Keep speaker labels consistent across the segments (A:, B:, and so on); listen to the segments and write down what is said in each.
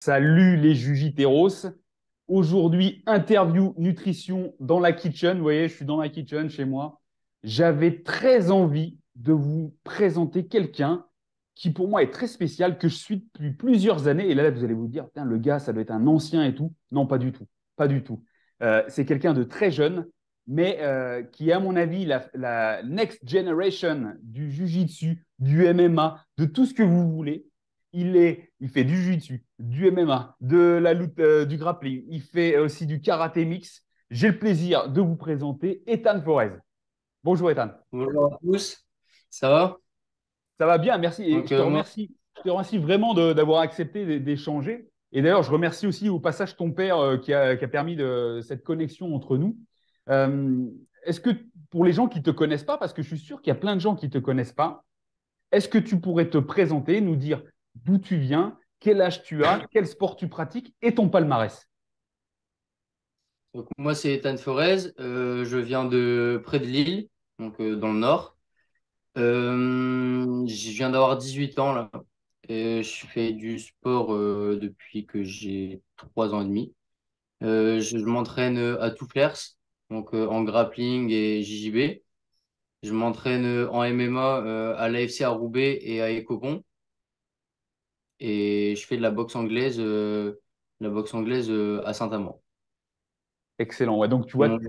A: Salut les Jujiteros. Aujourd'hui, interview nutrition dans la kitchen. Vous voyez, je suis dans la kitchen chez moi. J'avais très envie de vous présenter quelqu'un qui pour moi est très spécial, que je suis depuis plusieurs années. Et là, vous allez vous dire, putain, le gars, ça doit être un ancien et tout. Non, pas du tout. Pas du tout. C'est quelqu'un de très jeune, mais qui est, à mon avis, la next generation du Jiu-Jitsu, du MMA, de tout ce que vous voulez. Il fait du jiu-jitsu, du MMA, de la lutte, du grappling. Il fait aussi du karaté mix. J'ai le plaisir de vous présenter Ethan Forez. Bonjour Ethan.
B: Bonjour à tous, ça va?
A: Ça va bien, merci. Et
B: Donc moi,
A: je te remercie vraiment d'avoir accepté d'échanger. Et d'ailleurs, je remercie aussi au passage ton père qui a permis cette connexion entre nous. Euh, Est-ce que pour les gens qui ne te connaissent pas, parce que je suis sûr qu'il y a plein de gens qui ne te connaissent pas, est-ce que tu pourrais te présenter, nous dire d'où tu viens, quel âge tu as, quel sport tu pratiques et ton palmarès?
B: moi c'est Ethan Forez, je viens de près de Lille, donc dans le nord. Je viens d'avoir 18 ans là, et je fais du sport depuis que j'ai 3 ans et demi. Je m'entraîne à Touflers, donc en grappling et JJB. Je m'entraîne en MMA à l'AFC à Roubaix et à Ecopont. Et je fais de la boxe anglaise à Saint-Amand.
A: Excellent. Ouais, donc, tu vois,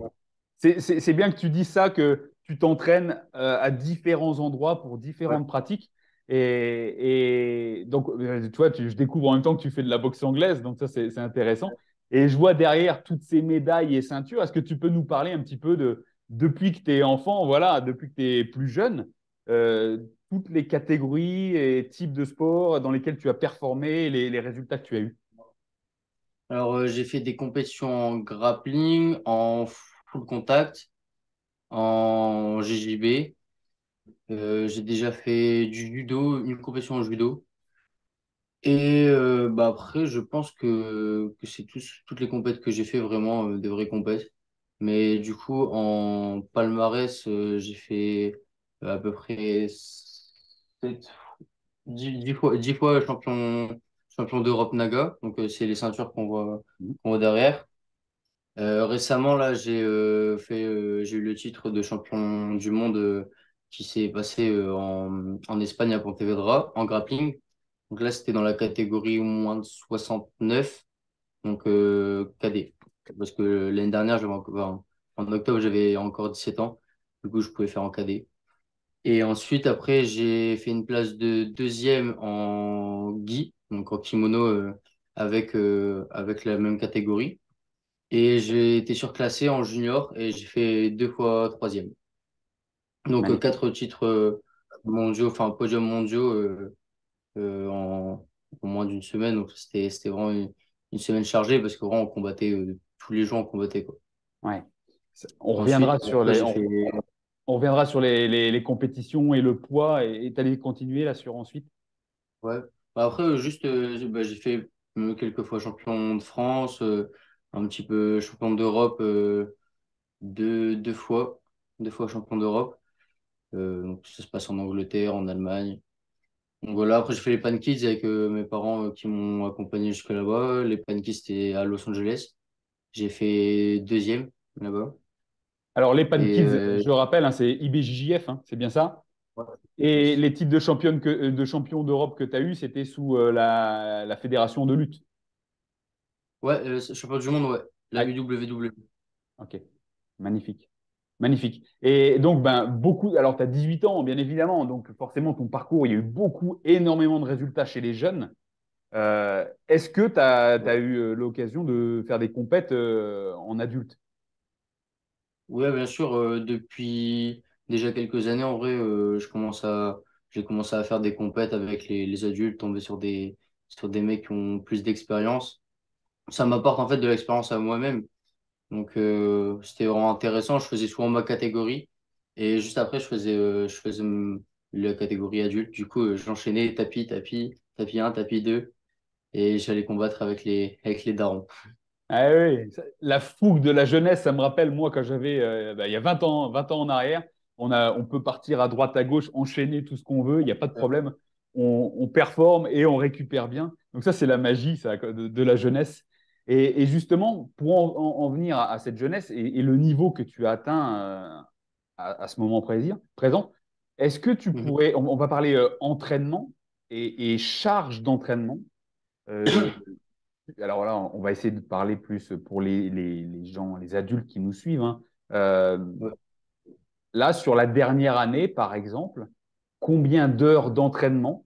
A: c'est bien que tu dis ça, que tu t'entraînes à différents endroits pour
B: Ouais.
A: différentes pratiques. Et donc, tu vois, je découvre en même temps que tu fais de la boxe anglaise, donc ça, c'est intéressant. Et je vois derrière toutes ces médailles et ceintures. Est-ce que tu peux nous parler un petit peu depuis que tu es enfant, voilà, depuis que tu es plus jeune, euh, toutes les catégories et types de sports dans lesquels tu as performé, les résultats que tu as eus?
B: Alors, j'ai fait des compétitions en grappling, en full contact, en GJB. J'ai déjà fait du judo, une compétition en judo. Et bah après, je pense que c'est toutes les compètes que j'ai fait vraiment des vraies compètes. Mais du coup, en palmarès, j'ai fait à peu près 7, 10 fois champion d'Europe Naga. Donc, c'est les ceintures qu'on voit derrière. Récemment, là, j'ai eu le titre de champion du monde qui s'est passé en Espagne à Pontevedra, en grappling. Donc là, c'était dans la catégorie moins de 69, donc cadet. Parce que l'année dernière, en octobre, j'avais encore 17 ans. Du coup, je pouvais faire en cadet. Et ensuite, après, j'ai fait une place de deuxième en gi, donc en kimono avec la même catégorie. Et j'ai été surclassé en junior et j'ai fait 2 fois troisième. Donc
A: Magnifique.
B: 4 titres mondiaux, enfin podiums mondiaux en moins d'une semaine. Donc c'était vraiment une semaine chargée parce que vraiment on combattait tous les jours on combattait quoi.
A: Ouais.
B: Ensuite après j'ai fait
A: On reviendra sur les compétitions et le poids et tu allais continuer là sur ensuite.
B: ouais. Bah, après juste j'ai fait quelques fois champion de France, un petit peu champion d'Europe deux fois champion d'Europe. Donc ça se passe en Angleterre, en Allemagne. Donc voilà, après j'ai fait les Pan Kids avec mes parents qui m'ont accompagné jusque là-bas. Les Pan Kids c'était à Los Angeles. J'ai fait deuxième là-bas.
A: Alors les Pan
B: Et
A: Kids, je rappelle, hein, c'est IBJJF, hein, c'est bien ça.
B: ouais,
A: Et
B: yes.
A: les titres de champion d'Europe que tu as eu, c'était sous la fédération de lutte.
B: Ouais, champion du monde, ouais. La
A: Ah,
B: UWW.
A: ok, magnifique. Magnifique. Et donc, ben, beaucoup. Alors, tu as 18 ans, bien évidemment. Donc, forcément, ton parcours, il y a eu énormément de résultats chez les jeunes. Est-ce que tu as eu l'occasion de faire des compètes en adulte?
B: Ouais, bien sûr, depuis déjà quelques années, en vrai, j'ai commencé à faire des compètes avec les adultes, tomber sur des mecs qui ont plus d'expérience. Ça m'apporte en fait de l'expérience à moi-même. Donc, c'était vraiment intéressant. Je faisais souvent ma catégorie. Et juste après, je faisais la catégorie adulte. Du coup, j'enchaînais tapis, tapis, tapis 1, tapis 2. Et j'allais combattre avec les darons.
A: Ah oui, la fougue de la jeunesse, ça me rappelle, moi, quand j'avais, il y a 20 ans en arrière, on peut partir à droite, à gauche, enchaîner tout ce qu'on veut, il n'y a pas de problème. On performe et on récupère bien. Donc ça, c'est la magie ça, de la jeunesse. Et justement, pour en venir à cette jeunesse et le niveau que tu as atteint à ce moment présent, est-ce que tu
B: Mhm.
A: pourrais, on va parler entraînement et charge d'entraînement. Euh, alors là, on va essayer de parler plus pour les gens, les adultes qui nous suivent, hein. Euh,
B: Ouais.
A: Là, sur la dernière année, par exemple, combien d'heures d'entraînement,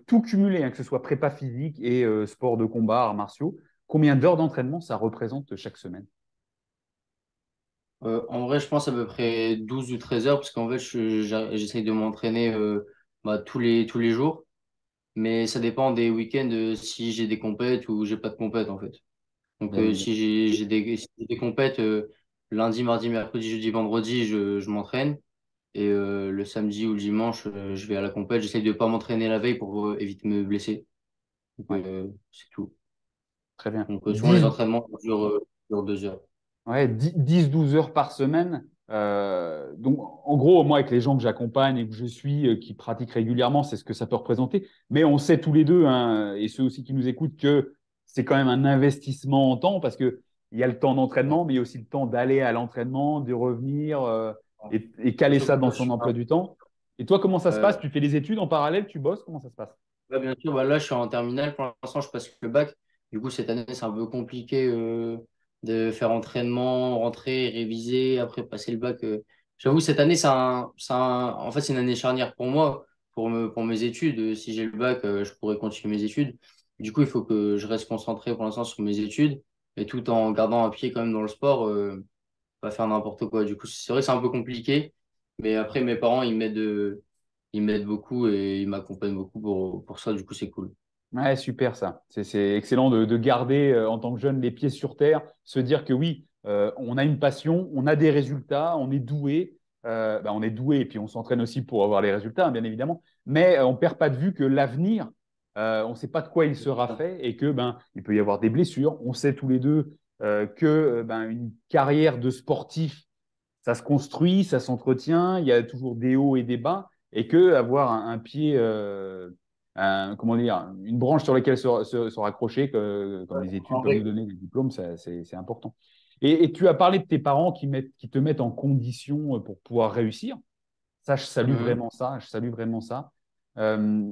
A: tout cumulé, hein, que ce soit prépa physique et sport de combat, arts martiaux, combien d'heures d'entraînement ça représente chaque semaine?
B: En vrai, je pense à peu près 12 ou 13 heures, parce qu'en fait, j'essaye de m'entraîner bah, tous les jours. Mais ça dépend des week-ends, si j'ai des compètes ou j'ai pas de compètes, en fait. Donc,
A: Bien évidemment.
B: si si j'ai des compètes, lundi, mardi, mercredi, jeudi, vendredi, je m'entraîne. Et le samedi ou le dimanche, je vais à la compète. J'essaye de pas m'entraîner la veille pour éviter de me blesser. Donc,
A: Ouais,
B: c'est tout.
A: très bien.
B: Donc, souvent, les
A: 10,
B: entraînements durent 2 heures.
A: ouais, 10-12 heures par semaine. Donc, en gros, moi, avec les gens que j'accompagne et que je suis, qui pratiquent régulièrement, c'est ce que ça peut représenter. Mais on sait tous les deux, hein, et ceux aussi qui nous écoutent, que c'est quand même un investissement en temps parce que il y a le temps d'entraînement, mais il y a aussi le temps d'aller à l'entraînement, de revenir et caler ça dans
B: Surtout,
A: son emploi du temps. Et toi, comment ça se passe?
B: euh,
A: Tu fais des études en parallèle? Tu bosses? Comment ça se passe?
B: ouais, bien sûr, bah là, je suis en terminale. Pour l'instant, je passe le bac. Du coup, cette année, c'est un peu compliqué de faire entraînement, rentrer, réviser, après passer le bac. J'avoue, cette année, en fait, c'est une année charnière pour moi, pour mes études. Si j'ai le bac, je pourrais continuer mes études. Du coup, il faut que je reste concentré pour l'instant sur mes études, et tout en gardant un pied quand même dans le sport, pas faire n'importe quoi. Du coup, c'est vrai que c'est un peu compliqué, mais après, mes parents, ils m'aident beaucoup et ils m'accompagnent beaucoup pour ça. Du coup, c'est cool.
A: Ouais, super ça. C'est excellent de garder en tant que jeune les pieds sur terre, se dire que oui, on a une passion, on a des résultats, on est doué et puis on s'entraîne aussi pour avoir les résultats, hein, bien évidemment. Mais on ne perd pas de vue que l'avenir, on ne sait pas de quoi il sera fait et que ben il peut y avoir des blessures. On sait tous les deux que ben, une carrière de sportif, ça se construit, ça s'entretient, il y a toujours des hauts et des bas, et que avoir un pied, comment dire, une branche sur laquelle se raccrocher, comme les études
B: En
A: peuvent nous
B: vrai,
A: donner des diplômes, c'est important. Et tu as parlé de tes parents qui te mettent en condition pour pouvoir réussir. Ça, je salue
B: mhm.
A: vraiment ça. Je salue vraiment ça. Euh,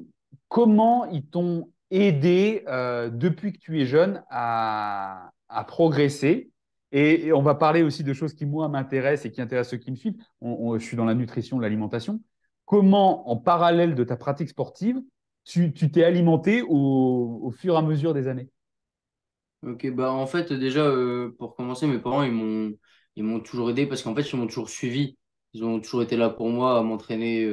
A: Comment ils t'ont aidé depuis que tu es jeune à progresser? Et on va parler aussi de choses qui, moi, m'intéressent et qui intéressent ceux qui me suivent. Je suis dans la nutrition, l'alimentation. Comment, en parallèle de ta pratique sportive, tu t'es alimenté au fur et à mesure des années?
B: Ok, bah en fait, déjà, pour commencer, mes parents, ils m'ont toujours aidé parce qu'en fait, ils m'ont toujours suivi. Ils ont toujours été là pour moi, à m'entraîner,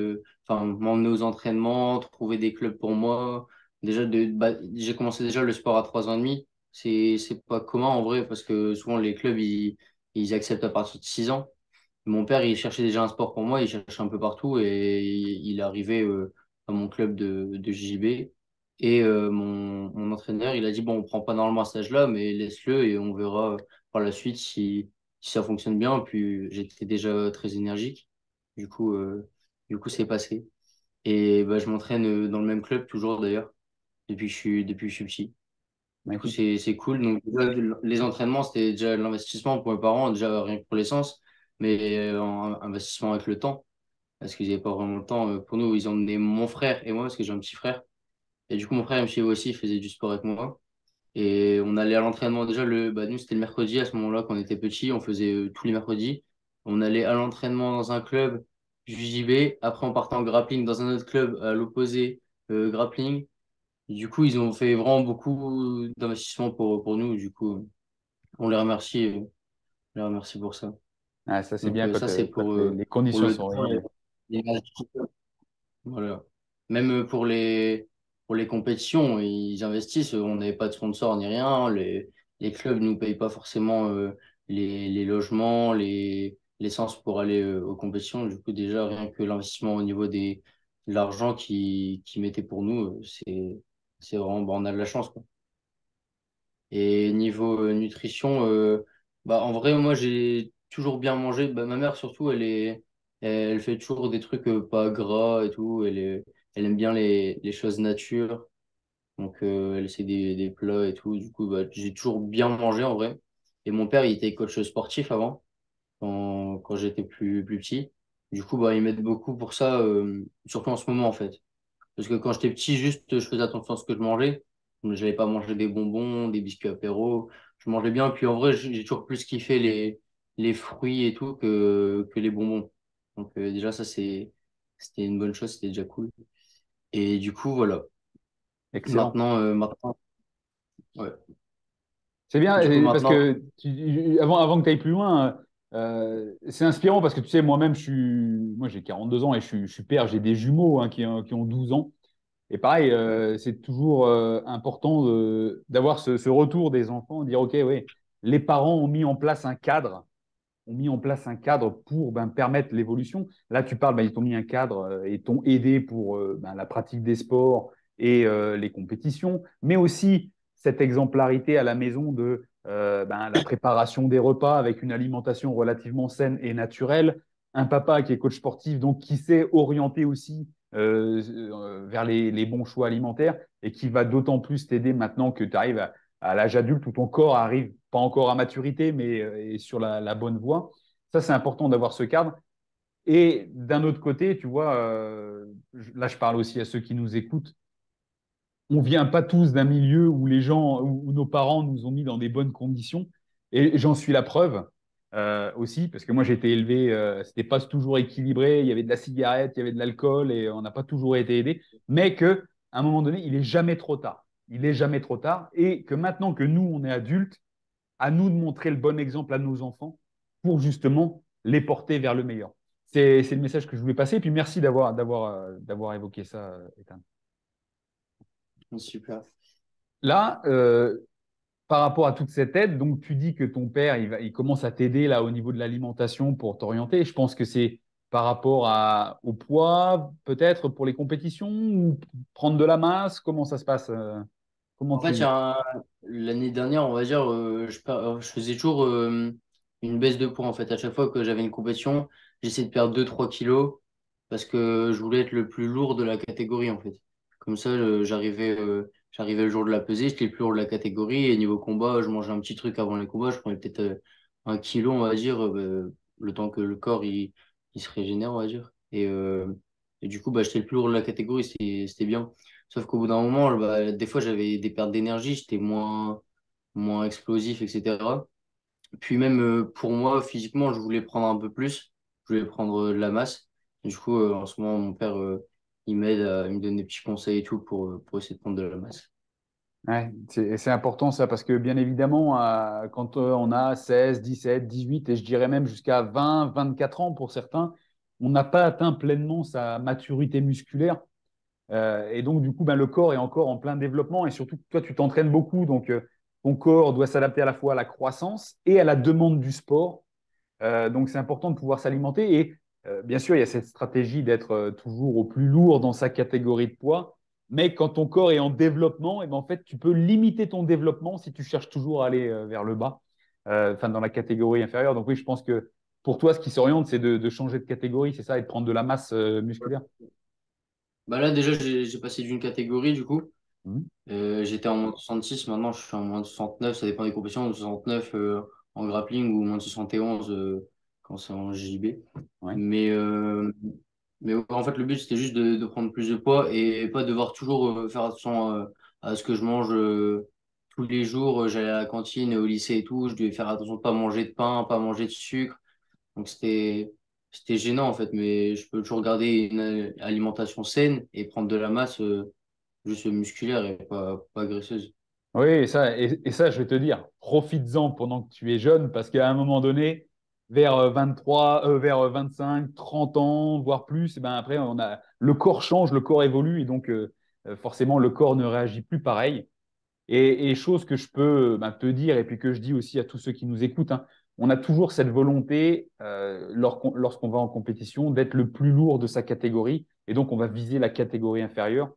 B: enfin, m'emmener aux entraînements, trouver des clubs pour moi. Bah, j'ai commencé déjà le sport à 3 ans et demi. C'est pas commun en vrai parce que souvent les clubs, ils acceptent à partir de 6 ans. Mon père, il cherchait déjà un sport pour moi, il cherchait un peu partout et il est arrivé à mon club de JJB. Et mon entraîneur, il a dit, bon, on prend pas normalement à cet âge-là, mais laisse-le et on verra par la suite si ça fonctionne bien. Puis j'étais déjà très énergique. Du coup, euh, du coup, c'est passé. Et bah, je m'entraîne dans le même club toujours d'ailleurs, depuis que je suis petit. Du coup,
A: Magnifique.
B: c'est cool. Donc, déjà, les entraînements, c'était déjà de l'investissement pour mes parents, déjà rien que pour l'essence, mais un investissement avec le temps, parce qu'ils n'avaient pas vraiment le temps. Pour nous, ils emmenaient mon frère et moi, parce que j'ai un petit frère. Et du coup, mon frère, il me suivait aussi, il faisait du sport avec moi. Et on allait à l'entraînement, déjà, bah, nous, c'était le mercredi, à ce moment-là, quand on était petits, on faisait tous les mercredis. On allait à l'entraînement dans un club JJB, après on partait en grappling dans un autre club à l'opposé, grappling. Du coup, ils ont fait vraiment beaucoup d'investissements pour nous. Du coup, on les remercie pour ça.
A: Ah, ça, c'est
B: Donc,
A: bien
B: ça, c'est
A: quand les
B: pour
A: conditions
B: le
A: sont
B: temps
A: réunies.
B: et voilà. Même pour les compétitions, ils investissent. On n'avait pas de sponsor ni rien. Les clubs ne nous payent pas forcément les logements, l'essence pour aller aux compétitions. Du coup, déjà, rien que l'investissement au niveau de l'argent qu'ils mettaient pour nous, c'est vraiment, bah, on a de la chance, quoi. Et niveau nutrition, bah, en vrai, moi, j'ai toujours bien mangé. Bah, ma mère, surtout, elle fait toujours des trucs pas gras et tout. Elle aime bien les choses nature. Donc, elle essaie des plats et tout. Du coup, bah, j'ai toujours bien mangé en vrai. Et mon père, il était coach sportif avant, quand j'étais plus petit. Du coup, bah, ils m'aident beaucoup pour ça, surtout en ce moment en fait. Parce que quand j'étais petit, juste, je faisais attention à ce que je mangeais. Donc, j'allais pas manger des bonbons, des biscuits apéro. Je mangeais bien. Puis en vrai, j'ai toujours plus kiffé les fruits et tout que les bonbons. Donc déjà, c'était une bonne chose, c'était déjà cool. Et du coup, voilà.
A: Excellent.
B: Maintenant, ouais.
A: C'est bien,
B: Du coup,
A: parce
B: maintenant,
A: que avant que tu ailles plus loin, c'est inspirant parce que tu sais, moi-même, moi j'ai 42 ans et je suis père, j'ai des jumeaux hein, qui ont 12 ans. Et pareil, c'est toujours important d'avoir ce retour des enfants, dire, OK, oui, les parents ont mis en place un cadre pour ben, permettre l'évolution. Là, tu parles, ben, ils t'ont mis un cadre et t'ont aidé pour ben, la pratique des sports et les compétitions, mais aussi cette exemplarité à la maison de ben, la préparation des repas avec une alimentation relativement saine et naturelle. Un papa qui est coach sportif, donc qui sait orienter aussi vers les bons choix alimentaires et qui va d'autant plus t'aider maintenant que tu arrives à l'âge adulte où ton corps arrive pas encore à maturité, mais est sur la bonne voie. Ça, c'est important d'avoir ce cadre. Et d'un autre côté, tu vois, là, je parle aussi à ceux qui nous écoutent. On vient pas tous d'un milieu où les gens, où nos parents nous ont mis dans des bonnes conditions. Et j'en suis la preuve aussi, parce que moi, j'ai été élevé, c'était pas toujours équilibré. Il y avait de la cigarette, il y avait de l'alcool, et on n'a pas toujours été aidé. Mais que, à un moment donné, il est jamais trop tard. Il est jamais trop tard, et que maintenant que nous, on est adultes, à nous de montrer le bon exemple à nos enfants pour justement les porter vers le meilleur. C'est le message que je voulais passer. Et puis merci d'avoir évoqué ça, Ethan.
B: super.
A: Là, par rapport à toute cette aide, donc tu dis que ton père, il commence à t'aider là au niveau de l'alimentation pour t'orienter. Je pense que c'est par rapport au poids, peut-être pour les compétitions ou prendre de la masse. Comment ça se passe comment
B: En fait,
A: tu...
B: l'année dernière, on va dire, je faisais toujours une baisse de poids. En fait, à chaque fois que j'avais une compétition, j'essayais de perdre 2 3 kilos parce que je voulais être le plus lourd de la catégorie, en fait. Comme ça, j'arrivais le jour de la pesée, j'étais le plus lourd de la catégorie. Et niveau combat, je mangeais un petit truc avant les combats. Je prenais peut-être 1 kilo, on va dire, le temps que le corps il se régénère, on va dire. Et du coup, bah, j'étais le plus lourd de la catégorie, c'était bien. Sauf qu'au bout d'un moment, bah, des fois, j'avais des pertes d'énergie, j'étais moins explosif, etc. Puis même pour moi, physiquement, je voulais prendre un peu plus. Je voulais prendre de la masse. Et du coup, en ce moment, mon père, il me donne des petits conseils et tout pour essayer de prendre de la masse.
A: Ouais, c'est important ça parce que bien évidemment, quand on a 16, 17, 18 et je dirais même jusqu'à 20, 24 ans pour certains, on n'a pas atteint pleinement sa maturité musculaire. Et donc, du coup, ben, le corps est encore en plein développement et surtout, toi, tu t'entraînes beaucoup. Donc, ton corps doit s'adapter à la fois à la croissance et à la demande du sport. Donc, c'est important de pouvoir s'alimenter. Et bien sûr, il y a cette stratégie d'être toujours au plus lourd dans sa catégorie de poids. Mais quand ton corps est en développement, et ben, en fait, tu peux limiter ton développement si tu cherches toujours à aller vers le bas, enfin dans la catégorie inférieure. Donc oui, je pense que pour toi, ce qui s'oriente, c'est de changer de catégorie, c'est ça, et de prendre de la masse musculaire.
B: Bah là, déjà, j'ai passé d'une catégorie, du coup.
A: Mhm.
B: J'étais en moins de 66, maintenant je suis en moins de 69, ça dépend des compétitions, de 69 en grappling ou moins de 71 quand c'est en JB.
A: Ouais.
B: Mais, euh, mais ouais, en fait, le but c'était juste de prendre plus de poids et pas devoir toujours faire attention à ce que je mange tous les jours. J'allais à la cantine, au lycée et tout, je devais faire attention de pas manger de pain, pas manger de sucre. Donc c'était gênant en fait, mais je peux toujours garder une alimentation saine et prendre de la masse. Juste musculaire et pas graisseuse.
A: Oui, et ça, je vais te dire, profites-en pendant que tu es jeune, parce qu'à un moment donné, vers 23, vers 25, 30 ans, voire plus, eh ben après, le corps change, le corps évolue, et donc forcément, le corps ne réagit plus pareil. Et chose que je peux ben, te dire, et puis que je dis aussi à tous ceux qui nous écoutent, hein, on a toujours cette volonté, lorsqu'on va en compétition, d'être le plus lourd de sa catégorie, et donc on va viser la catégorie inférieure.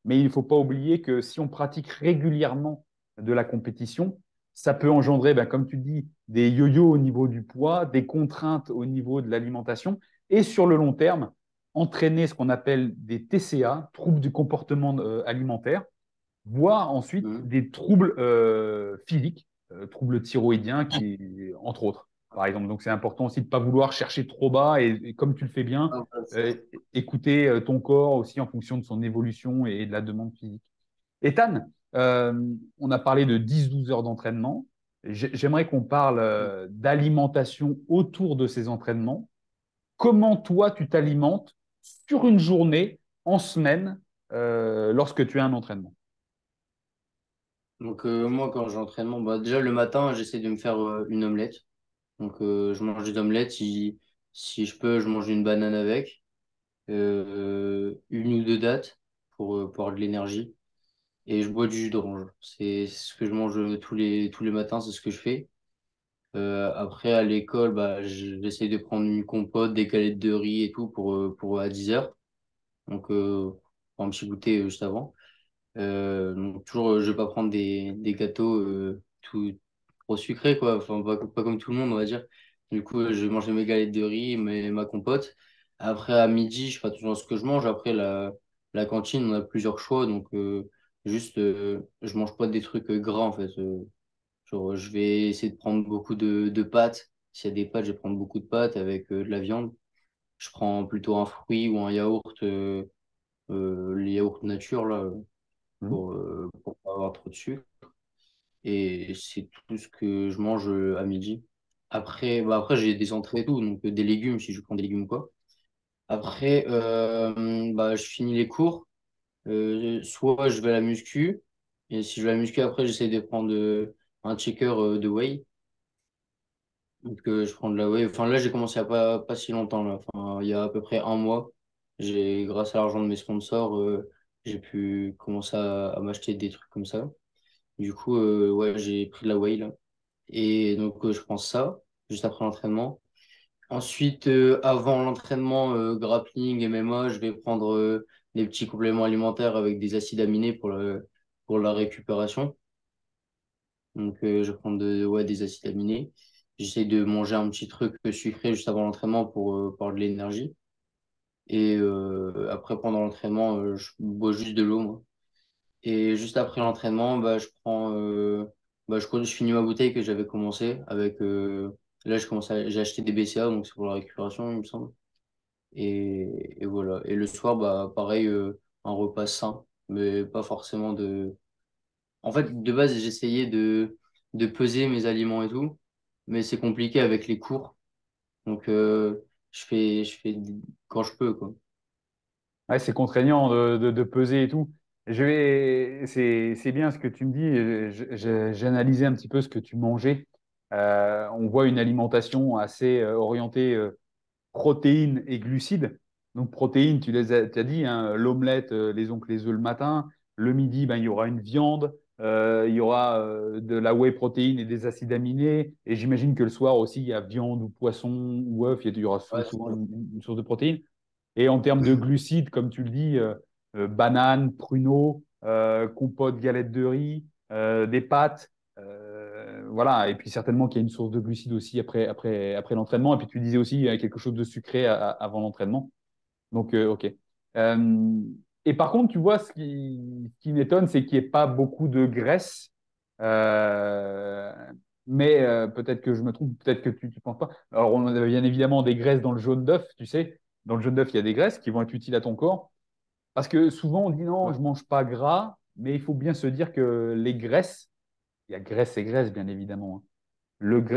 A: Mais il ne faut pas oublier que si on pratique régulièrement de la compétition, ça peut engendrer, ben, comme tu dis, des yo-yo au niveau du poids, des contraintes au niveau de l'alimentation, et sur le long terme, entraîner ce qu'on appelle des TCA, troubles du comportement alimentaire, voire ensuite
B: Mhm.
A: des troubles physiques, troubles thyroïdiens, entre autres, par exemple. Donc, c'est important aussi de ne pas vouloir chercher trop bas et comme tu le fais bien,
B: Ah, ouais,
A: euh, écouter ton corps aussi en fonction de son évolution et de la demande physique. Ethan, on a parlé de 10-12 heures d'entraînement. J'aimerais qu'on parle d'alimentation autour de ces entraînements. Comment toi, tu t'alimentes sur une journée, en semaine, lorsque tu as un entraînement?
B: Donc moi quand j'entraînement, bah, déjà le matin j'essaie de me faire une omelette. Donc je mange des omelettes, si je peux je mange une banane avec, une ou deux dattes pour avoir de l'énergie et je bois du jus d'orange. C'est ce que je mange tous les matins, c'est ce que je fais. Après à l'école, bah, j'essaie de prendre une compote, des galettes de riz et tout pour à 10 heures. Donc pour un petit goûter juste avant. Donc toujours, je vais pas prendre des gâteaux tout trop sucrés, quoi. Enfin, pas comme tout le monde, on va dire. Du coup, je vais manger mes galettes de riz, ma compote. Après, à midi, je fais attention à ce que je mange. Après, la cantine, on a plusieurs choix. Donc, juste, je mange pas des trucs gras, en fait. Genre, je vais essayer de prendre beaucoup de pâtes. S'il y a des pâtes, je vais prendre beaucoup de pâtes avec de la viande. Je prends plutôt un fruit ou un yaourt, les yaourts nature, là
A: Mhm.
B: pour pas avoir trop de sucre. Et c'est tout ce que je mange à midi. Après j'ai des entrées et tout, donc des légumes si je prends des légumes quoi. Après, bah, je finis les cours. Soit je vais à la muscu. Et si je vais à la muscu, après, j'essaie de prendre un checker de whey. Donc, je prends de la whey. Enfin, là, j'ai commencé à pas si longtemps, là. Enfin, il y a à peu près un mois. Grâce à l'argent de mes sponsors, j'ai pu commencer à m'acheter des trucs comme ça. Du coup, ouais, j'ai pris de la whey là. Et donc, je prends ça juste après l'entraînement. Ensuite, avant l'entraînement, grappling, MMA, je vais prendre des petits compléments alimentaires avec des acides aminés pour la récupération. Donc, je prends ouais, des acides aminés. J'essaie de manger un petit truc sucré juste avant l'entraînement pour avoir de l'énergie. Et après, pendant l'entraînement, je bois juste de l'eau, moi. Et juste après l'entraînement, bah, je finis ma bouteille que j'avais commencé avec. Là, j'ai acheté des BCA, donc c'est pour la récupération, il me semble. Et voilà. Et le soir, bah, pareil, un repas sain, mais pas forcément de. En fait, de base, j'essayais de peser mes aliments et tout, mais c'est compliqué avec les cours. Donc, je fais quand je peux, quoi.
A: Ouais, c'est contraignant de peser et tout. C'est bien ce que tu me dis. J'ai analysé un petit peu ce que tu mangeais. On voit une alimentation assez orientée protéines et glucides. Donc, protéines, tu as dit, hein, l'omelette, les œufs le matin. Le midi, ben, il y aura une viande. Il y aura de la whey protéine et des acides aminés. Et j'imagine que le soir aussi, il y a viande ou poisson ou œuf. Il y aura
B: Ouais,
A: souvent une source de protéines. Et en termes de glucides, comme tu le dis, banane, pruneau, compote, galette de riz, des pâtes. Voilà. Et puis certainement qu'il y a une source de glucides aussi après l'entraînement. Et puis tu disais aussi quelque chose de sucré avant l'entraînement. Donc, OK. Euh, et par contre, tu vois, ce qui m'étonne, c'est qu'il n'y ait pas beaucoup de graisse. Euh, mais peut-être que je me trompe, peut-être que tu ne penses pas. Alors, on a bien évidemment des graisses dans le jaune d'œuf, tu sais. Dans le jaune d'œuf, il y a des graisses qui vont être utiles à ton corps. Parce que souvent, on dit non,
B: ouais.
A: je ne mange pas gras, mais il faut bien se dire que les graisses, il y a graisse et graisse, bien évidemment, hein.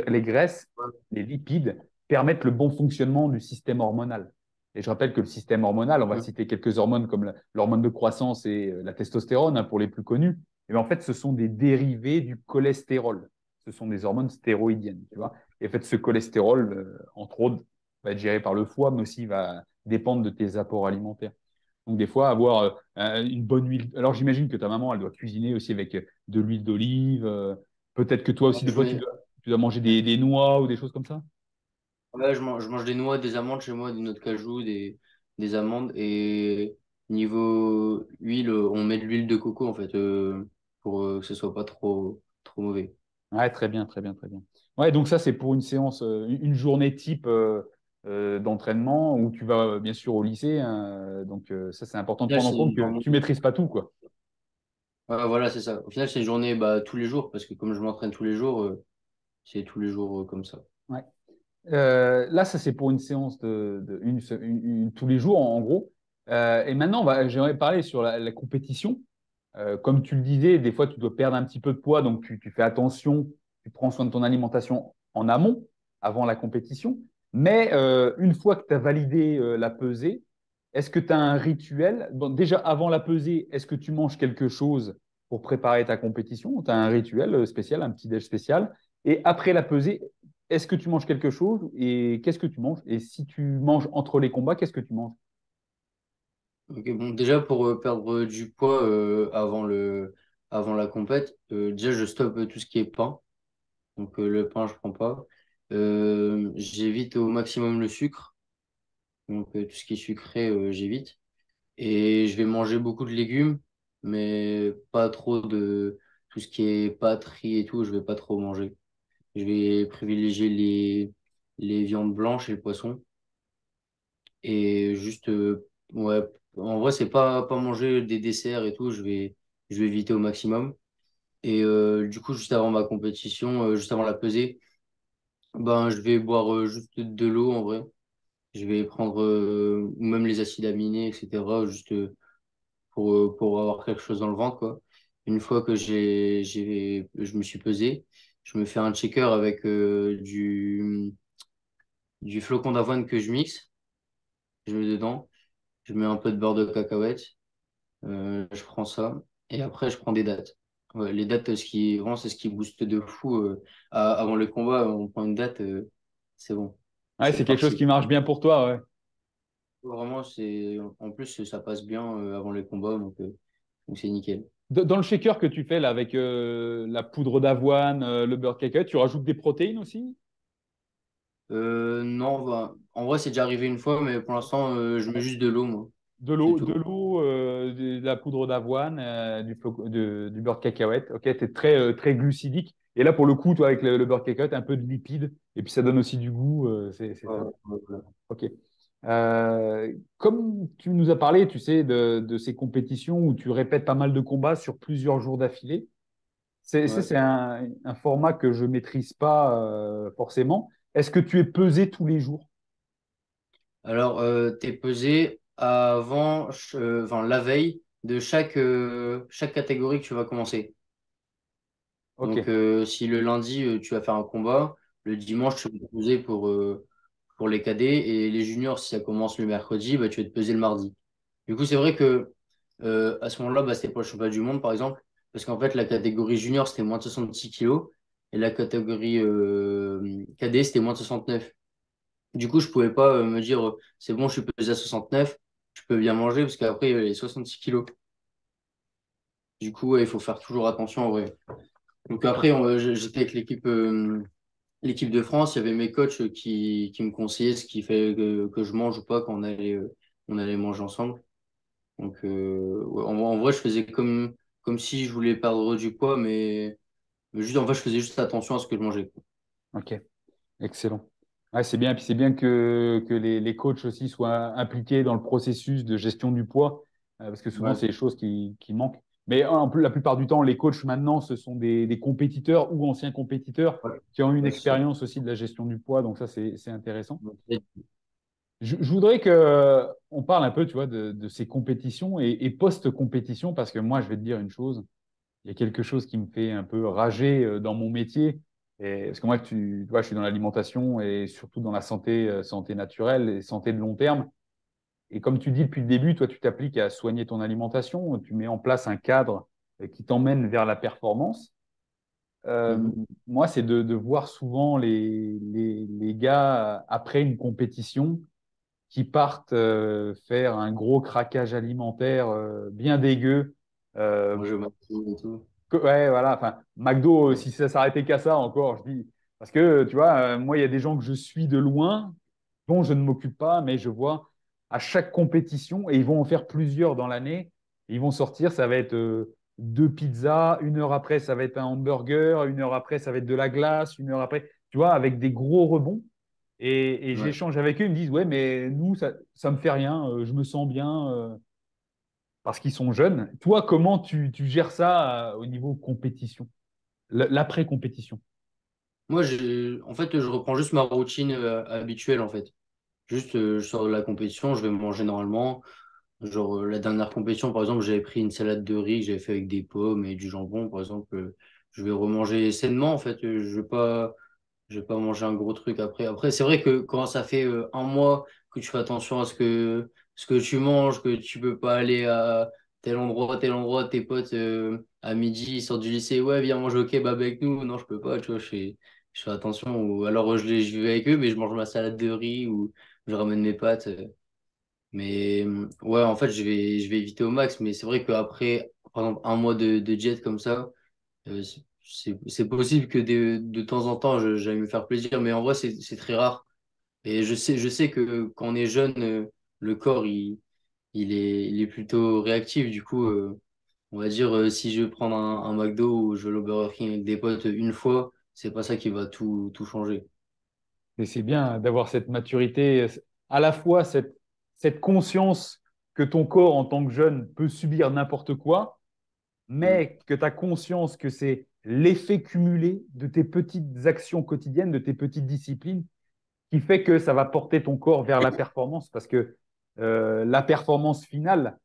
A: Les graisses, les lipides permettent le bon fonctionnement du système hormonal. Et je rappelle que le système hormonal, on va
B: Mm.
A: citer quelques hormones comme l'hormone de croissance et la testostérone, hein, pour les plus connus. Et bien, en fait, ce sont des dérivés du cholestérol. Ce sont des hormones stéroïdiennes, tu vois. Et en fait, ce cholestérol, entre autres, va être géré par le foie, mais aussi va dépendre de tes apports alimentaires. Donc, des fois, avoir une bonne huile. Alors, j'imagine que ta maman, elle doit cuisiner aussi avec de l'huile d'olive. Peut-être que toi aussi, des
B: Je
A: fois,
B: mets,
A: tu dois manger des noix ou des choses comme ça.
B: Ouais, je mange des noix, des amandes chez moi, des noix de cajou, des amandes. Et niveau huile, on met de l'huile de coco en fait, pour que ce soit pas trop mauvais.
A: Ouais, très bien, très bien, très bien. Ouais, donc ça, c'est pour une séance, une journée type d'entraînement où tu vas bien sûr au lycée, hein. Donc, ça, c'est important de
B: Là,
A: prendre en compte
B: c'est
A: que
B: dans mon-
A: tu maîtrises pas tout, quoi.
B: Ouais, voilà, c'est ça. Au final, c'est une journée bah, tous les jours, parce que comme je m'entraîne tous les jours, c'est tous les jours comme ça.
A: Ouais. Là, ça, c'est pour une séance tous les jours, en gros. Et maintenant, j'aimerais parler sur la compétition. Comme tu le disais, des fois, tu dois perdre un petit peu de poids, donc tu fais attention, tu prends soin de ton alimentation en amont, avant la compétition. Mais une fois que tu as validé la pesée, est-ce que tu as un rituel? Bon, déjà, avant la pesée, est-ce que tu manges quelque chose pour préparer ta compétition? Tu as un rituel spécial, un petit déj spécial. Et après la pesée, est-ce que tu manges quelque chose et qu'est-ce que tu manges? Et si tu manges entre les combats, qu'est-ce que tu manges?
B: Ok, bon, déjà, pour perdre du poids avant la compète, déjà, je stoppe tout ce qui est pain. Donc, le pain, je prends pas. J'évite au maximum le sucre. Donc, tout ce qui est sucré, j'évite. Et je vais manger beaucoup de légumes, mais pas trop de tout ce qui est pâtes, riz et tout, je vais pas trop manger. Je vais privilégier les viandes blanches et le poisson. Et juste, ouais, en vrai, c'est pas manger des desserts et tout, je vais éviter au maximum. Et du coup, juste avant ma compétition, juste avant la pesée, ben, je vais boire juste de l'eau en vrai. Je vais prendre ou même les acides aminés, etc. Juste pour avoir quelque chose dans le ventre, quoi. Une fois que je me suis pesé, je me fais un checker avec du flocon d'avoine que je mixe. Je mets dedans. Je mets un peu de beurre de cacahuète. Je prends ça. Et après, je prends des dattes. Ouais, les dattes, vraiment, c'est ce qui booste de fou. Avant le combat, on prend une date, c'est bon.
A: Ouais,
B: C'est
A: c'est quelque chose
B: parti.
A: qui marche bien pour toi, ouais.
B: Vraiment, en plus, ça passe bien avant le combat, donc c'est nickel.
A: Dans le shaker que tu fais là, avec la poudre d'avoine, le beurre de cacahuète, tu rajoutes des protéines aussi?
B: Non, bah, en vrai, c'est déjà arrivé une fois, mais pour l'instant, je mets juste de l'eau, moi. C'est
A: De
B: tout.
A: l'eau, de la poudre d'avoine, du beurre de cacahuète. Ok, c'est très glucidique. Et là, pour le coup, toi, avec le beurre de cacahuète, un peu de lipides. Et puis, ça donne aussi du goût. C'est
B: Ouais,
A: top.
B: ouais, ouais.
A: Ok. Comme tu nous as parlé, tu sais, de ces compétitions où tu répètes pas mal de combats sur plusieurs jours d'affilée,
B: Ouais.
A: c'est un format que je maîtrise pas forcément. Est-ce que tu es pesé tous les jours?
B: Alors, t'es pesé avant, enfin, la veille de chaque catégorie que tu vas commencer.
A: Ok.
B: Donc, si le lundi, tu vas faire un combat, le dimanche, tu vas te peser pour les cadets et les juniors, si ça commence le mercredi, bah, tu vas te peser le mardi. Du coup, c'est vrai que à ce moment-là, bah, c'était pour le championnat du monde, par exemple, parce qu'en fait, la catégorie junior, c'était moins de 66 kilos et la catégorie cadet, c'était moins de 69. Du coup, je pouvais pas me dire, c'est bon, je suis pesé à 69, je peux bien manger, parce qu'après, il y avait les 66 kilos. Du coup, ouais, il faut faire toujours attention, en vrai. Donc après, j'étais avec l'équipe de France, il y avait mes coachs qui me conseillaient ce qui fait que je mange ou pas quand on allait manger ensemble. Donc, ouais, en vrai, je faisais comme si je voulais perdre du poids, mais juste, en fait, je faisais juste attention à ce que je mangeais.
A: Ok. Excellent. Ouais, c'est bien. Puis c'est bien que les coachs aussi soient impliqués dans le processus de gestion du poids, parce que souvent,
B: Ouais,
A: c'est des choses qui manquent. Mais la plupart du temps, les coachs maintenant, ce sont des compétiteurs ou anciens compétiteurs
B: ouais,
A: qui ont une
B: ouais, c'est ça.
A: expérience aussi de la gestion du poids. Donc ça, c'est intéressant. Je voudrais que on parle un peu, tu vois, de ces compétitions et post-compétition, parce que moi, je vais te dire une chose. Il y a quelque chose qui me fait un peu rager dans mon métier. Parce que moi, tu vois, je suis dans l'alimentation et surtout dans la santé naturelle et santé de long terme. Et comme tu dis depuis le début, toi, tu t'appliques à soigner ton alimentation, tu mets en place un cadre qui t'emmène vers la performance. Euh,
B: Mhm.
A: Moi, c'est de voir souvent les gars après une compétition qui partent faire un gros craquage alimentaire bien dégueu. Euh,
B: Manger au maximum et tout.
A: Ouais, voilà. Enfin, McDo, si ça s'arrêtait qu'à ça encore, je dis. Parce que, tu vois, moi, il y a des gens que je suis de loin, dont je ne m'occupe pas, mais je vois à chaque compétition, et ils vont en faire plusieurs dans l'année. Ils vont sortir, ça va être deux pizzas, une heure après, ça va être un hamburger, une heure après, ça va être de la glace, une heure après, tu vois, avec des gros rebonds. Et
B: Ouais.
A: j'échange avec eux, ils me disent, ouais, mais nous, ça me fait rien, je me sens bien. parce qu'ils sont jeunes. Toi, comment tu gères ça au niveau compétition, l'après-compétition?
B: Moi, en fait, je reprends juste ma routine habituelle, en fait. Juste, je sors de la compétition, je vais manger normalement. Genre, la dernière compétition, par exemple, j'avais pris une salade de riz que j'avais fait avec des pommes et du jambon, par exemple. Je vais remanger sainement, en fait. Je vais pas manger un gros truc après. Après, c'est vrai que quand ça fait un mois que tu fais attention à ce que tu manges, que tu peux pas aller à tel endroit, tes potes à midi, ils sortent du lycée, ouais, viens manger au kebab avec nous. Non, je peux pas, tu vois, je fais attention. Ou alors je vais avec eux, mais je mange ma salade de riz ou je ramène mes pâtes. Mais ouais, en fait, je vais éviter au max. Mais c'est vrai qu'après, par exemple, un mois de diète comme ça, c'est possible que de temps en temps, j'aille me faire plaisir. Mais en vrai, c'est très rare. Et je sais que quand on est jeune, le corps, il est plutôt réactif. Du coup, on va dire, si je veux prendre un McDo ou je vais au Burger King avec des potes une fois, c'est pas ça qui va tout changer.
A: Et c'est bien d'avoir cette maturité, à la fois cette conscience que ton corps en tant que jeune peut subir n'importe quoi,
B: Mm.
A: mais que tu as conscience que c'est l'effet cumulé de tes petites actions quotidiennes, de tes petites disciplines, qui fait que ça va porter ton corps vers la performance, parce que la performance finale,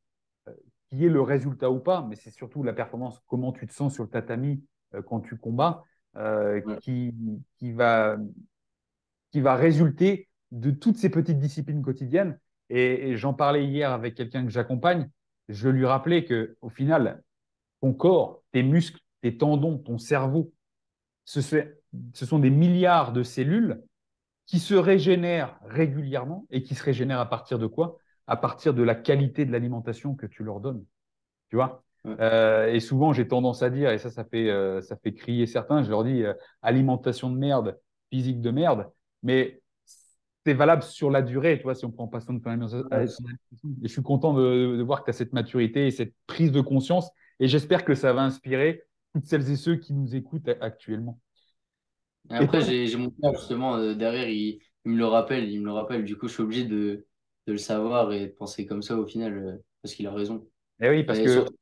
A: qui est le résultat ou pas, mais c'est surtout la performance, comment tu te sens sur le tatami quand tu combats, euh,
B: Ouais.
A: qui, qui va, qui va résulter de toutes ces petites disciplines quotidiennes. Et j'en parlais hier avec quelqu'un que j'accompagne. Je lui rappelais que au final, ton corps, tes muscles, tes tendons, ton cerveau, ce, ce sont des milliards de cellules qui se régénèrent régulièrement et qui se régénèrent à partir de quoi? À partir de la qualité de l'alimentation que tu leur donnes. Tu vois?
B: Ouais.
A: Et souvent, j'ai tendance à dire, et ça fait crier certains, je leur dis alimentation de merde, physique de merde, mais c'est valable sur la durée, tu vois, si on prend pas soin de ton alimentation. Et je suis content de voir que tu as cette maturité et cette prise de conscience, et j'espère que ça va inspirer toutes celles et ceux qui nous écoutent actuellement.
B: Et
A: Et
B: après, j'ai mon père, justement, derrière, il me le rappelle, il me le rappelle. Du coup, je suis obligé de le savoir et de penser comme ça au final, parce qu'il a raison.
A: eh oui, parce
B: Et
A: que
B: surtout,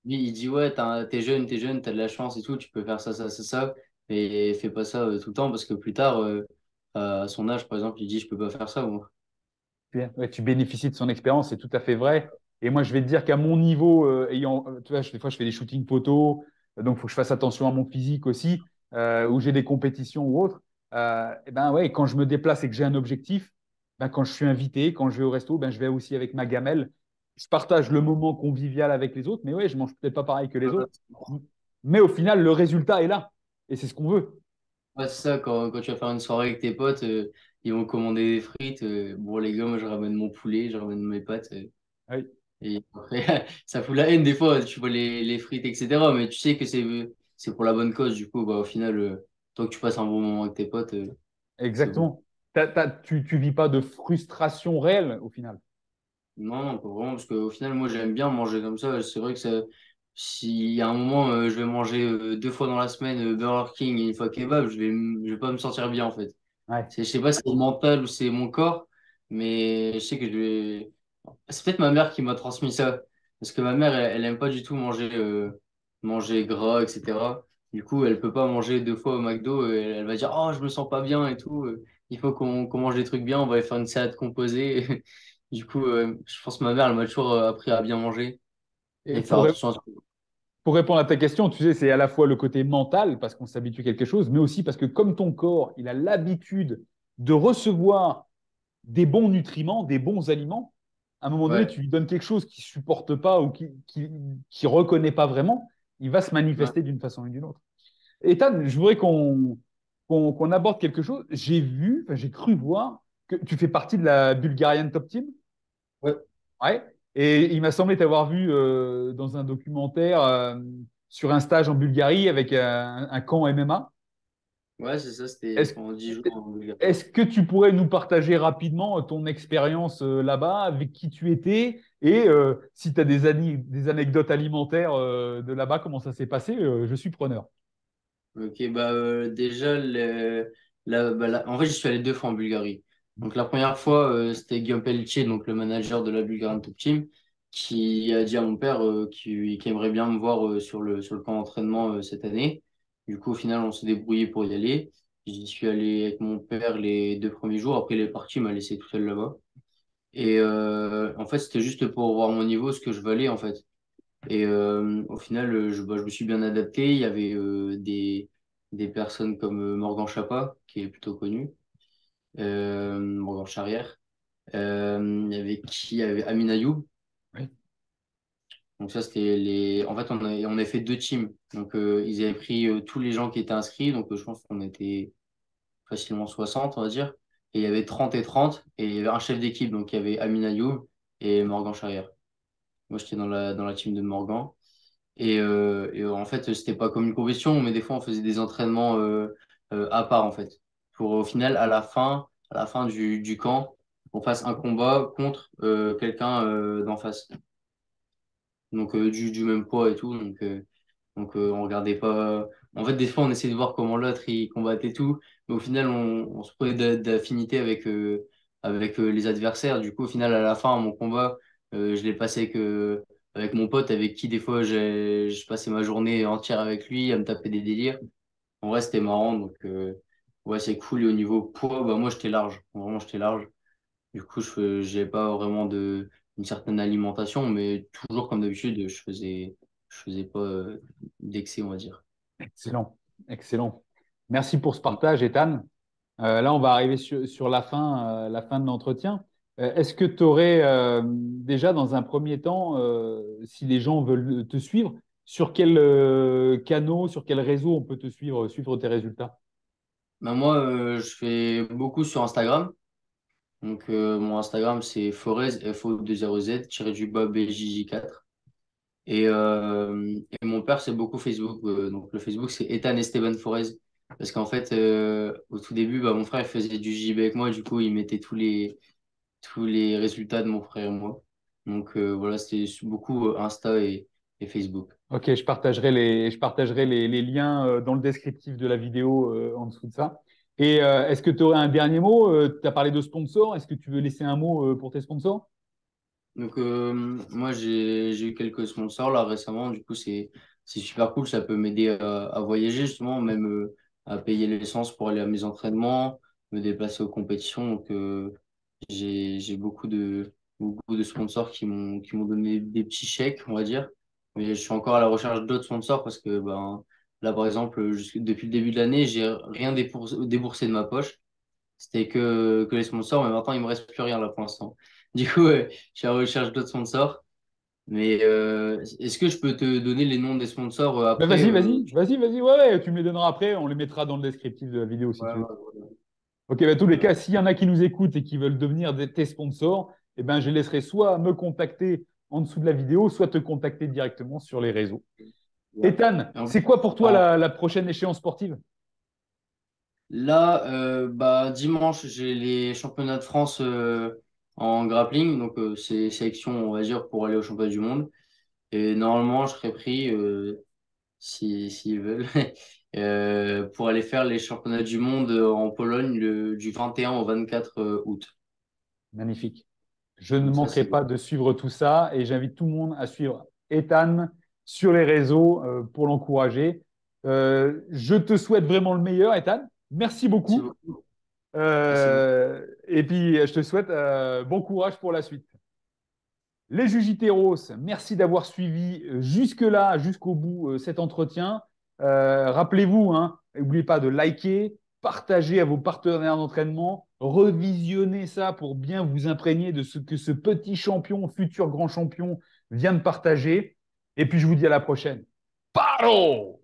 B: lui, il dit, ouais, t'es jeune, t'as de la chance et tout, tu peux faire ça, mais fais pas ça tout le temps, parce que plus tard, à son âge, par exemple, il dit, je peux pas faire ça, moi.
A: ouais, tu bénéficies de son expérience, c'est tout à fait vrai. Et moi, je vais te dire qu'à mon niveau, tu vois, des fois, je fais des shootings photos, donc il faut que je fasse attention à mon physique aussi, où j'ai des compétitions ou autres. Et ben ouais, quand je me déplace et que j'ai un objectif, ben, quand je suis invité, quand je vais au resto, ben, je vais aussi avec ma gamelle. Je partage le moment convivial avec les autres, mais ouais, je mange peut-être pas pareil que les autres. Mais au final, le résultat est là. Et c'est ce qu'on veut.
B: Ouais, c'est ça, quand tu vas faire une soirée avec tes potes, ils vont commander des frites. Bon, les gars, moi, je ramène mon poulet, je ramène mes pâtes.
A: Oui.
B: Et après, ça fout la haine des fois, tu vois les frites, etc. Mais tu sais que c'est pour la bonne cause. Du coup, bah, au final, tant que tu passes un bon moment avec tes potes, c'est bon.
A: Exactement. Tu vis pas de frustration réelle au final.
B: Non, non, pas vraiment, parce qu'au final, moi, j'aime bien manger comme ça. C'est vrai que s'il y a un moment, je vais manger deux fois dans la semaine Burger King et une fois kebab, je vais pas me sentir bien, en fait.
A: Ouais.
B: Je sais pas si c'est mental ou c'est mon corps, mais je sais que je vais. C'est peut-être ma mère qui m'a transmis ça. Parce que ma mère, elle aime pas du tout manger gras, etc. Du coup, elle peut pas manger deux fois au McDo. Elle va dire, oh, je me sens pas bien et tout. Il faut qu'on mange des trucs bien. On va aller faire une salade composée. Du coup, je pense que ma mère, elle m'a toujours appris à bien manger
A: Et
B: et faire attention à ce que.
A: pour répondre à ta question, tu sais, c'est à la fois le côté mental, parce qu'on s'habitue à quelque chose, mais aussi parce que comme ton corps, il a l'habitude de recevoir des bons nutriments, des bons aliments, à un moment donné,
B: Ouais,
A: tu lui donnes quelque chose qu'il ne supporte pas ou qui reconnaît pas vraiment, il va se
B: ouais,
A: manifester d'une façon ou d'une autre. Et Tan, je voudrais qu'on aborde quelque chose. J'ai vu, enfin, j'ai cru voir que tu fais partie de la Bulgarian Top Team.
B: ouais,
A: Ouais. Et il m'a semblé t'avoir vu dans un documentaire sur un stage en Bulgarie avec un camp MMA.
B: ouais, c'est ça, c'était
A: Est-ce,
B: pendant 10 jours en Bulgarie.
A: est-ce que tu pourrais nous partager rapidement ton expérience là-bas, avec qui tu étais et si tu as des anecdotes alimentaires de là-bas, comment ça s'est passé, je suis preneur.
B: Ok, bah déjà, en fait, j'y suis allé deux fois en Bulgarie. Donc la première fois, c'était Guillaume Pelletier, donc le manager de la Bulgarian Top Team. qui a dit à mon père qui aimerait bien me voir sur le camp d'entraînement cette année. Du coup, au final, on s'est débrouillé pour y aller. J'y suis allé avec mon père les 2 premiers jours. Après, il est parti, il m'a laissé tout seul là-bas. Et en fait, c'était juste pour voir mon niveau, ce que je valais en fait. Et au final, je me suis bien adapté. Il y avait des personnes comme Morgan Chapa, qui est plutôt connu, Morgan Charrière. Il y avait qui? Il y avait Amin Ayoub.
A: Oui.
B: Donc ça, c'était les... En fait, on a fait 2 teams. Donc, ils avaient pris tous les gens qui étaient inscrits. Donc, je pense qu'on était facilement 60, on va dire. Et il y avait 30 et 30. Et il y avait un chef d'équipe. Donc, il y avait Amin Ayoub et Morgan Charrière. Moi, j'étais dans la team de Morgan. Et en fait, c'était pas comme une compétition, mais des fois, on faisait des entraînements à part, en fait. Pour au final, à la fin du camp, on fasse un combat contre quelqu'un d'en face. Donc, du même poids et tout. Donc on regardait pas. En fait, des fois, on essayait de voir comment l'autre il combattait et tout. Mais au final, on se prenait d'affinité avec les adversaires. Du coup, au final, à la fin, mon combat, je l'ai passé avec mon pote, avec qui des fois, je passais ma journée entière avec lui à me taper des délires. En vrai, c'était marrant. Donc, ouais, c'est cool. Et au niveau poids, bah, moi, j'étais large. Vraiment, j'étais large. Du coup, j'ai pas vraiment une certaine alimentation, mais toujours comme d'habitude, je faisais pas d'excès, on va dire.
A: Excellent, excellent. Merci pour ce partage, Ethan. Là, on va arriver sur la fin de l'entretien. Est-ce que tu aurais déjà, dans un premier temps, si les gens veulent te suivre, sur quel canaux, sur quel réseau on peut te suivre, suivre tes résultats?
B: Bah, moi, je fais beaucoup sur Instagram. Donc, mon Instagram, c'est Forez, F-O-2-0-Z, tiré du bas BJJ4. Et mon père, c'est beaucoup Facebook. Donc, le Facebook, c'est Ethan Esteban Forez. Parce qu'en fait, au tout début, bah, mon frère, il faisait du JB avec moi. Du coup, il mettait tous les résultats de mon frère et moi. Donc, voilà, c'était beaucoup Insta et Facebook.
A: Ok, je partagerai les liens dans le descriptif de la vidéo en dessous de ça. Et est-ce que tu aurais un dernier mot? Tu as parlé de sponsors. Est-ce que tu veux laisser un mot pour tes sponsors?
B: Donc, moi, j'ai eu quelques sponsors là récemment. Du coup, c'est super cool. Ça peut m'aider à voyager, justement, même à payer l'essence pour aller à mes entraînements, me déplacer aux compétitions. Donc, j'ai beaucoup de sponsors qui m'ont donné des petits chèques, on va dire. Mais je suis encore à la recherche d'autres sponsors parce que, ben, là, par exemple, depuis le début de l'année, j'ai rien déboursé de ma poche. C'était que les sponsors, mais maintenant, il me reste plus rien là pour l'instant. Du coup, je suis à la recherche d'autres sponsors. Mais est-ce que je peux te donner les noms des sponsors
A: Ben
B: après
A: vas-y, vas-y, vas-y, vas-y. Ouais, ouais, tu me les donneras après. On les mettra dans le descriptif de la vidéo si
B: Ouais,
A: tu veux.
B: ouais,
A: Ok, ben, tous les
B: ouais.
A: cas, s'il y en a qui nous écoutent et qui veulent devenir tes sponsors, eh ben, je laisserai soit me contacter en dessous de la vidéo, soit te contacter directement sur les réseaux.
B: Ouais.
A: Ethan,
B: Et
A: c'est quoi pour toi
B: en-
A: la prochaine échéance sportive?
B: Là, bah, dimanche, j'ai les championnats de France en grappling. Donc, c'est sélection, on va dire, pour aller au championnat du monde. Et normalement, je serais pris, s'ils veulent, pour aller faire les championnats du monde en Pologne du 21 au 24 août.
A: Magnifique. Je ne
B: Donc, ça,
A: manquerai
B: c'est
A: pas de suivre tout ça et j'invite tout le monde à suivre Ethan sur les réseaux pour l'encourager. Je te souhaite vraiment le meilleur, Ethan. Merci
B: c'est
A: beaucoup.
B: beaucoup. Merci beaucoup.
A: Et puis, je te souhaite bon courage pour la suite. Les Jujiteros, merci d'avoir suivi jusque-là, jusqu'au bout cet entretien. Rappelez-vous, hein, n'oubliez pas de liker, partager à vos partenaires d'entraînement, revisionner ça pour bien vous imprégner de ce que ce petit champion, futur grand champion, vient de partager. Et puis je vous dis à la prochaine. Paro!